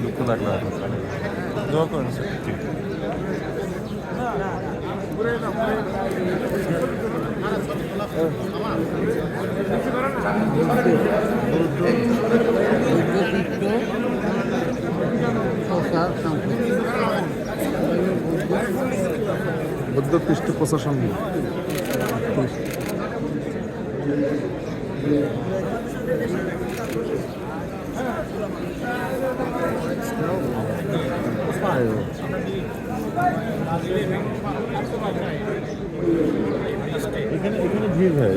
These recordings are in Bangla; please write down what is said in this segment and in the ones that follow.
দুঃখ লাগলো দোয়া করেন ঠিক বৌদ্ধ পৃষ্ঠপোষক এখানে ভিড় হয়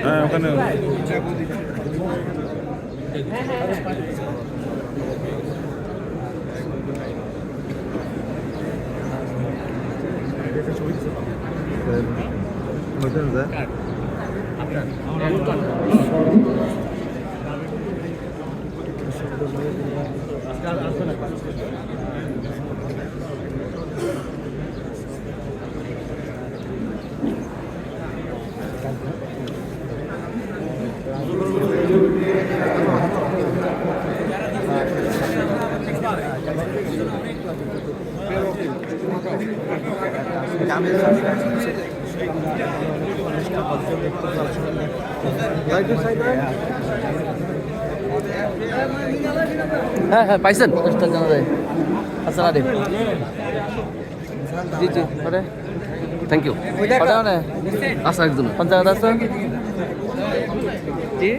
হ্যাঁ ওখানে হ্যাঁ হ্যাঁ পাইছেন 50টা জানা যায় আসসালাম আলাইকুম জি জি আরে থ্যাংক ইউ কটা মানে আসা একজন 50 আছে জি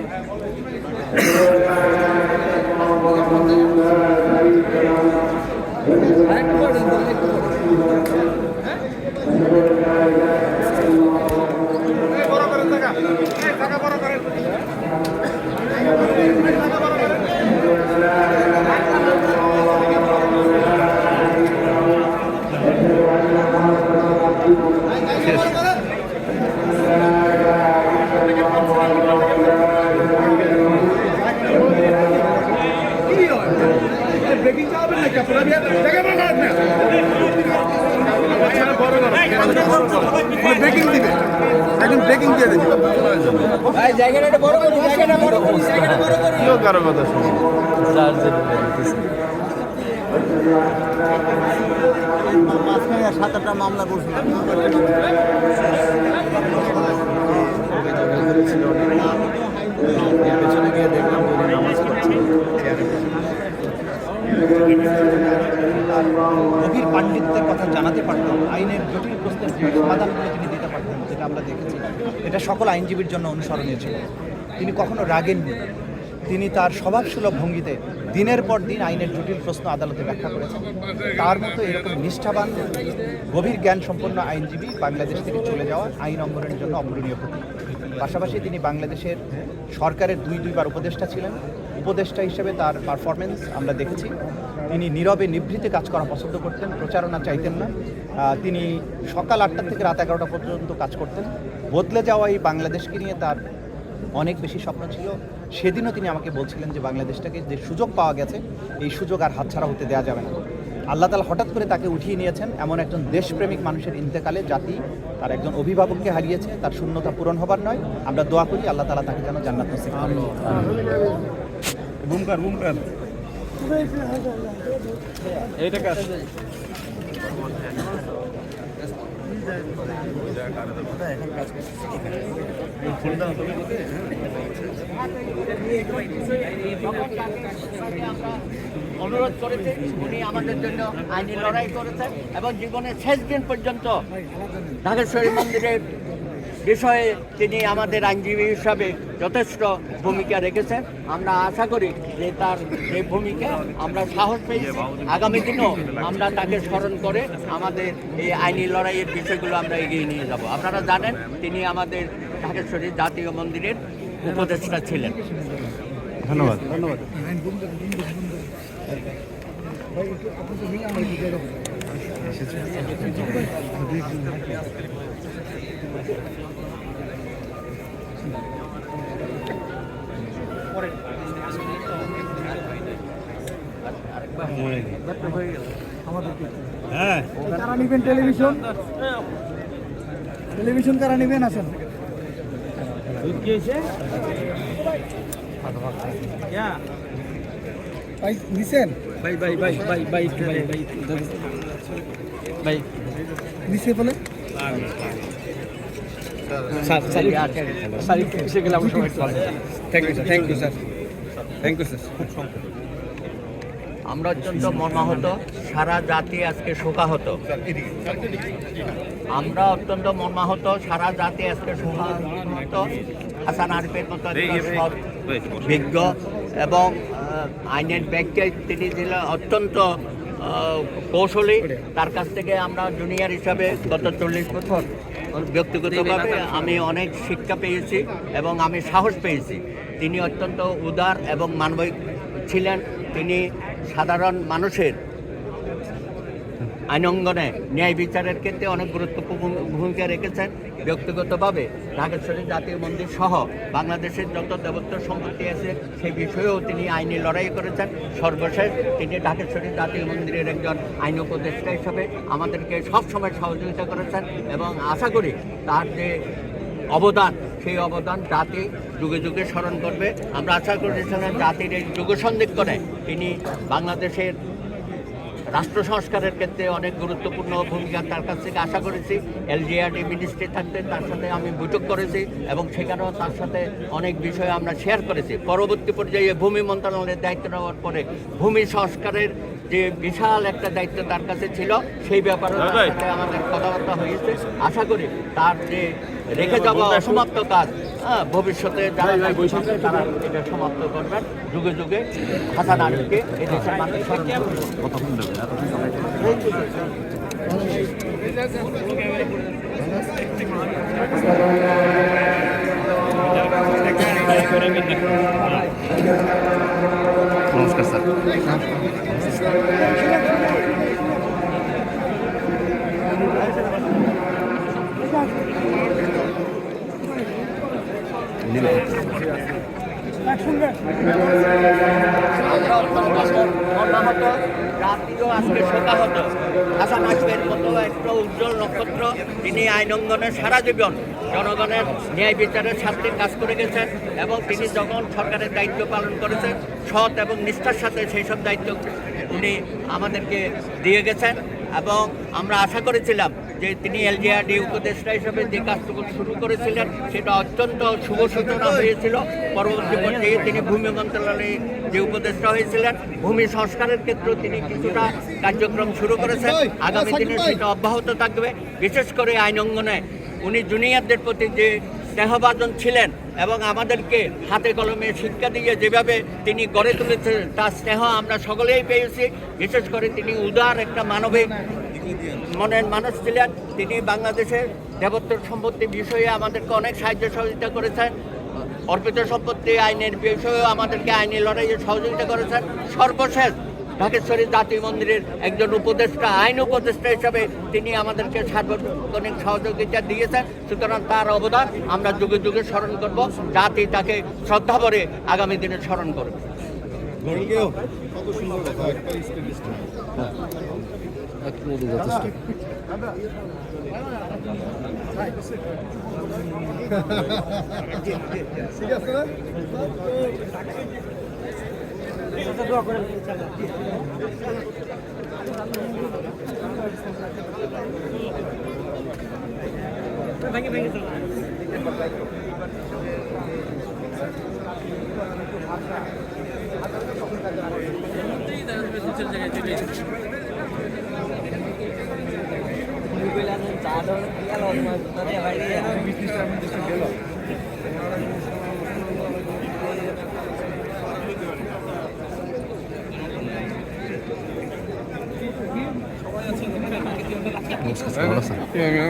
ব্রেকিং দিবে একদম ব্রেকিং দিয়ে দেবে ভাই জায়গাটা বড় করে জায়গাটা বড় করে কিও কারো কথা শুনি চার্জের মাঝখানে 7-8টা মামলা করছিলাম পেছনে গিয়ে দেখলাম উনি নামাজ পড়ছেন গভীর পাণ্ডিত্যের কথা জানাতে পারতেন, আইনের জটিল প্রশ্নের সমাধানগুলো তিনি দিতে পারতেন, যেটা আমরা দেখেছি। এটা সকল আইনজীবীর জন্য অনুসরণীয় ছিল। তিনি কখনো রাগেননি। তিনি তার স্বভাবসুলভ ভঙ্গিতে দিনের পর দিন আইনের জটিল প্রশ্ন আদালতে ব্যাখ্যা করেছেন। তার মতো এরকম নিষ্ঠাবান গভীর জ্ঞান সম্পন্ন আইনজীবী বাংলাদেশ থেকে চলে যাওয়া আইন অঙ্গনের জন্য অপূরণীয় ক্ষতি। পাশাপাশি তিনি বাংলাদেশের সরকারের দুইবার উপদেষ্টা ছিলেন। উপদেষ্টা হিসেবে তার পারফরমেন্স আমরা দেখেছি। তিনি নীরবে নিভৃতে কাজ করা পছন্দ করতেন, প্রচারণা চাইতেন না। তিনি সকাল 8টা থেকে রাত 11টা পর্যন্ত কাজ করতেন। বদলে যাওয়া এই বাংলাদেশকে নিয়ে তার অনেক বেশি স্বপ্ন ছিল। সেদিনও তিনি আমাকে বলছিলেন যে বাংলাদেশটাকে যে সুযোগ পাওয়া গেছে, এই সুযোগ আর হাতছাড়া হতে দেওয়া যাবে না। আল্লাহ তাআলা হঠাৎ করে তাকে উঠিয়ে নিয়েছেন। এমন একজন দেশপ্রেমিক মানুষের ইন্তেকালে জাতি তার একজন অভিভাবককে হারিয়েছে। তার শূন্যতা পূরণ হবার নয়। আমরা দোয়া করি আল্লাহ তাআলা তাকে যেন জান্নাত নসিব করেন। বুমকার এইটা কাজ অনুরোধ করেছে, উনি আমাদের জন্য আইনি লড়াই করেছেন এবং জীবনের শেষ দিন পর্যন্ত ঢাকেশ্বরী মন্দিরের বিষয়ে তিনি আমাদের আইনজীবী হিসাবে যথেষ্ট ভূমিকা রেখেছেন। আমরা আশা করি যে তার এই ভূমিকা আমরা সাহস পেয়েছি। আগামী দিনও আমরা তাকে স্মরণ করে আমাদের এই আইনি লড়াইয়ের বিষয়গুলো আমরা এগিয়ে নিয়ে যাব। আপনারা জানেন তিনি আমাদের ঢাকেশ্বরী জাতীয় মন্দিরের উপদেষ্টা ছিলেন। ধন্যবাদ। হ্যাঁ কারা নিবেন টেলিভিশন কারা নিবেন আসেন ভাই নিছেন নিছে বলে আমরা অত্যন্ত মর্মাহত, সারা জাতি আজকে শোকাহত। আমরা অত্যন্ত মর্মাহত, সারা জাতি আজকে শোকাহত। হাসান আরিফের মতো একজন সৎ, বিজ্ঞ এবং আইনের ব্যক্তি, তিনি ছিলেন অত্যন্ত কৌশলী। তার কাছ থেকে আমরা জুনিয়র হিসাবে গত 40 বছর ব্যক্তিগতভাবে আমি অনেক শিক্ষা পেয়েছি এবং আমি সাহস পেয়েছি। তিনি অত্যন্ত উদার এবং মানবিক ছিলেন। তিনি সাধারণ মানুষের আইনঙ্গনে ন্যায় বিচারের ক্ষেত্রে অনেক গুরুত্বপূর্ণ ভূমিকা রেখেছেন। ব্যক্তিগতভাবে ঢাকেশ্বরী জাতীয় মন্দির সহ বাংলাদেশের যত দেবত্ব সম্পত্তি আছে সেই বিষয়েও তিনি আইনি লড়াই করেছেন। সর্বশেষ তিনি ঢাকেশ্বরী জাতীয় মন্দিরের একজন আইন উপদেষ্টা হিসাবে আমাদেরকে সবসময় সহযোগিতা করেছেন এবং আশা করি তার যে অবদান, সেই অবদান জাতি যুগে যুগে স্মরণ করবে। আমরা আশা করেছিলাম জাতির এই যুগ সন্ধিক্ষণে তিনি বাংলাদেশের রাষ্ট্র সংস্কারের ক্ষেত্রে অনেক গুরুত্বপূর্ণ ভূমিকা তার কাছ থেকে আশা করেছি। এলজিআরডি মিনিস্ট্রি থাকতে তার সাথে আমি বৈঠক করেছি এবং সেখানেও তার সাথে অনেক বিষয় আমরা শেয়ার করেছি। পরবর্তী পর্যায়ে ভূমি মন্ত্রণালয়ের দায়িত্ব নেওয়ার পরে ভূমি সংস্কারের যে বিশাল একটা দায়িত্ব তার কাছে ছিল, সেই ব্যাপারে তার সাথে আমাদের কথাবার্তা হয়েছে। আশা করি তার যে রেখে যাওয়া অসমাপ্ত কাজ ভবিষ্যতে যারা তারা এটা সমাপ্ত করবেন। যুগে যুগে হাসান আরিফকে এই দেশের মানুষ স্মরণ নমস্কার স্যার। মর্মাহত, জাতিও আজকে শোকাহত। হাসান আরিফের মতো একটা উজ্জ্বল নক্ষত্র, তিনি আইন অঙ্গনে সারা জীবন জনগণের ন্যায় বিচারের স্বার্থে কাজ করে গেছেন এবং তিনি যখন সরকারের দায়িত্ব পালন করেছেন সৎ এবং নিষ্ঠার সাথে সেই সব দায়িত্ব উনি আমাদেরকে দিয়ে গেছেন। এবং আমরা আশা করেছিলাম যে তিনি এলজিআরডি উপদেষ্টা হিসেবে যে কাজটুকু শুরু করেছিলেন সেটা অত্যন্ত শুভ সূচনা হয়েছিল। পরবর্তী পর্যায়ে তিনি ভূমি মন্ত্রণালয়ে যে উপদেষ্টা হয়েছিলেন, ভূমি সংস্কারের ক্ষেত্রে তিনি কিছুটা কার্যক্রম শুরু করেছেন। আগামী দিনে সেটা অব্যাহত থাকবে। বিশেষ করে আইন অঙ্গনে উনি জুনিয়রদের প্রতি যে স্নেহভাজন ছিলেন এবং আমাদেরকে হাতে কলমে শিক্ষা দিয়ে যেভাবে তিনি গড়ে তুলেছেন তার স্নেহ আমরা সকলেই পেয়েছি। বিশেষ করে তিনি উদার একটা মানবিক মনের মানুষ ছিলেন। তিনি বাংলাদেশের দেবত্ব সম্পত্তি বিষয়ে আমাদেরকে অনেক সাহায্য সহযোগিতা করেছেন। অর্পিত সম্পত্তি আইনের বিষয়েও আমাদেরকে আইনি লড়াইয়ে সহযোগিতা করেছেন। সর্বশেষ ঢাকেশ্বরী জাতীয় মন্দিরের একজন উপদেষ্টা, আইন উপদেষ্টা হিসাবে তিনি আমাদেরকে সার্বজনীন সহযোগিতা দিয়েছেন। সুতরাং তার অবদান আমরা যুগে যুগে স্মরণ করব। জাতি তাকে শ্রদ্ধা ভরে আগামী দিনে স্মরণ করবে।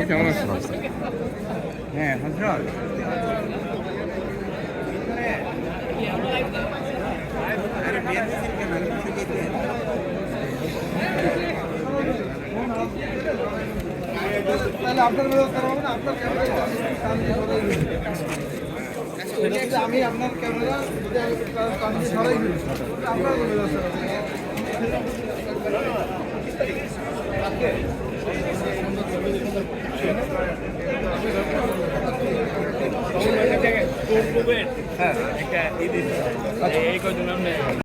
কেমন আছেন? হ্যাঁ হজরত আপনার ব্যবস্থা হবে না, আপনার ক্যামেরা আমি আপনার ক্যামেরা যদি আমি সরাই দিই, আপনার কোনো ব্যবস্থা হ্যাঁ, একটা